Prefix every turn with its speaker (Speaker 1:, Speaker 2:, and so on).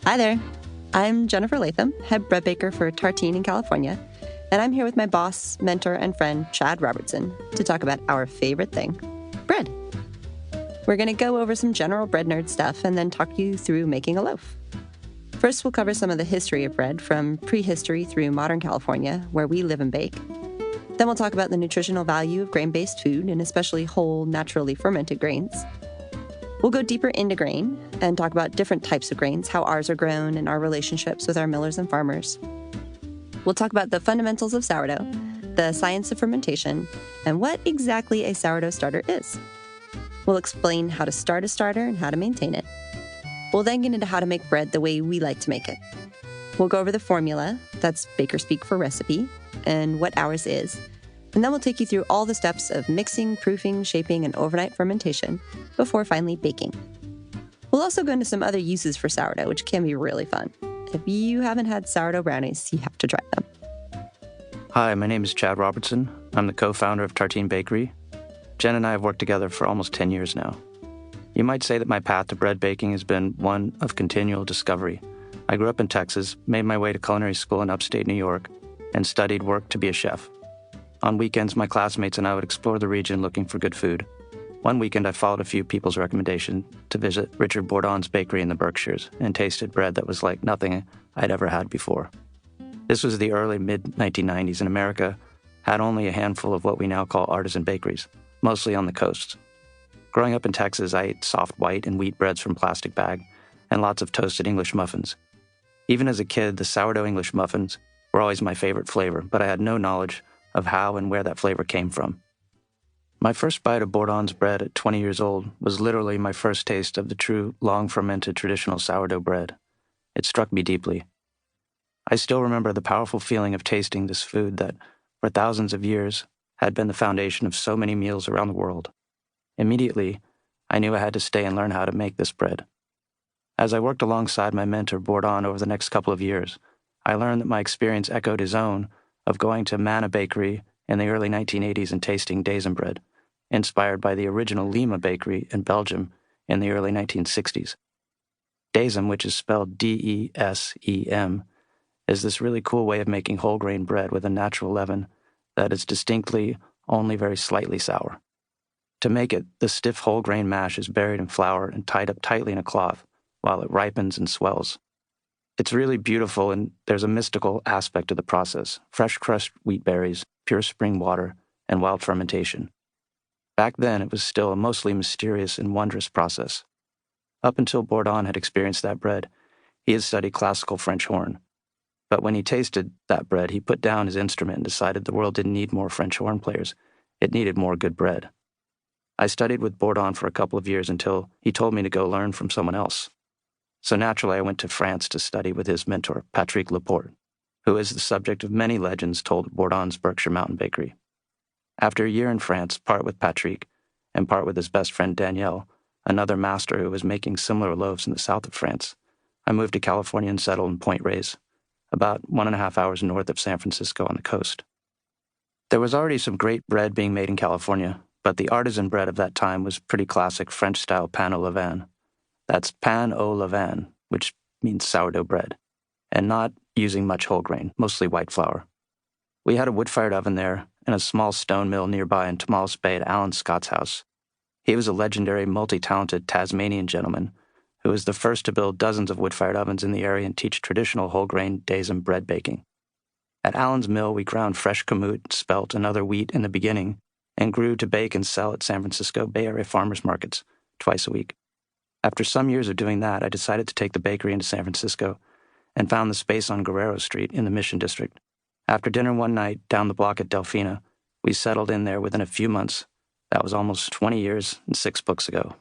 Speaker 1: Hi there. I'm Jennifer Latham, head bread baker for Tartine in California, and I'm here with my boss, mentor, and friend, Chad Robertson, to talk about our favorite thing, bread. We're going to go over some general bread nerd stuff and then talk you through making a loaf. First, we'll cover some of the history of bread from prehistory through modern California, where we live and bake. Then we'll talk about the nutritional value of grain-based food, and especially whole, naturally fermented grains. We'll go deeper into grain and talk about different types of grains, how ours are grown, and our relationships with our millers and farmers. We'll talk about the fundamentals of sourdough, the science of fermentation, and what exactly a sourdough starter is. We'll explain how to start a starter and how to maintain it. We'll then get into how to make bread the way we like to make it. We'll go over the formula, that's baker speak for recipe, and what ours is. And then we'll take you through all the steps of mixing, proofing, shaping, and overnight fermentation before finally baking. We'll also go into some other uses for sourdough, which can be really fun. If you haven't had sourdough brownies, you have to try them.
Speaker 2: Hi, my name is Chad Robertson. I'm the co-founder of Tartine Bakery. Jen and I have worked together for almost 10 years now. You might say that my path to bread baking has been one of continual discovery. I grew up in Texas, made my way to culinary school in upstate New York, and studied work to be a chef. On weekends, my classmates and I would explore the region looking for good food. One weekend, I followed a few people's recommendation to visit Richard Bourdon's bakery in the Berkshires and tasted bread that was like nothing I'd ever had before. This was the early mid-1990s, and America had only a handful of what we now call artisan bakeries, mostly on the coast. Growing up in Texas, I ate soft white and wheat breads from plastic bag and lots of toasted English muffins. Even as a kid, the sourdough English muffins were always my favorite flavor, but I had no knowledge of how and where that flavor came from. My first bite of Bourdon's bread at 20 years old was literally my first taste of the true, long-fermented traditional sourdough bread. It struck me deeply. I still remember the powerful feeling of tasting this food that, for thousands of years, had been the foundation of so many meals around the world. Immediately, I knew I had to stay and learn how to make this bread. As I worked alongside my mentor, Bourdon, over the next couple of years, I learned that my experience echoed his own of going to Manna Bakery in the early 1980s and tasting Desem bread, inspired by the original Lima Bakery in Belgium in the early 1960s. Desem, which is spelled D-E-S-E-M, is this really cool way of making whole grain bread with a natural leaven that is distinctly only very slightly sour. To make it, the stiff whole grain mash is buried in flour and tied up tightly in a cloth while it ripens and swells. It's really beautiful, and there's a mystical aspect to the process: fresh crushed wheat berries, pure spring water, and wild fermentation. Back then, it was still a mostly mysterious and wondrous process. Up until Bourdon had experienced that bread, he had studied classical French horn. But when he tasted that bread, he put down his instrument and decided the world didn't need more French horn players. It needed more good bread. I studied with Bourdon for a couple of years until he told me to go learn from someone else. So naturally, I went to France to study with his mentor, Patrick Laporte, who is the subject of many legends told at Bourdon's Berkshire Mountain Bakery. After a year in France, part with Patrick and part with his best friend Danielle, another master who was making similar loaves in the south of France, I moved to California and settled in Point Reyes, about 1.5 hours north of San Francisco on the coast. There was already some great bread being made in California, but the artisan bread of that time was pretty classic French-style pain au levain. That's pain au levain, which means sourdough bread, and not using much whole grain, mostly white flour. We had a wood-fired oven there and a small stone mill nearby in Tomales Bay at Alan Scott's house. He was a legendary, multi-talented Tasmanian gentleman who was the first to build dozens of wood-fired ovens in the area and teach traditional whole-grain Desem bread baking. At Alan's mill, we ground fresh kamut, spelt, and other wheat in the beginning and grew to bake and sell at San Francisco Bay Area farmers markets twice a week. After some years of doing that, I decided to take the bakery into San Francisco and found the space on Guerrero Street in the Mission District. After dinner one night down the block at Delfina, we settled in there within a few months. That was almost 20 years and 6 books ago.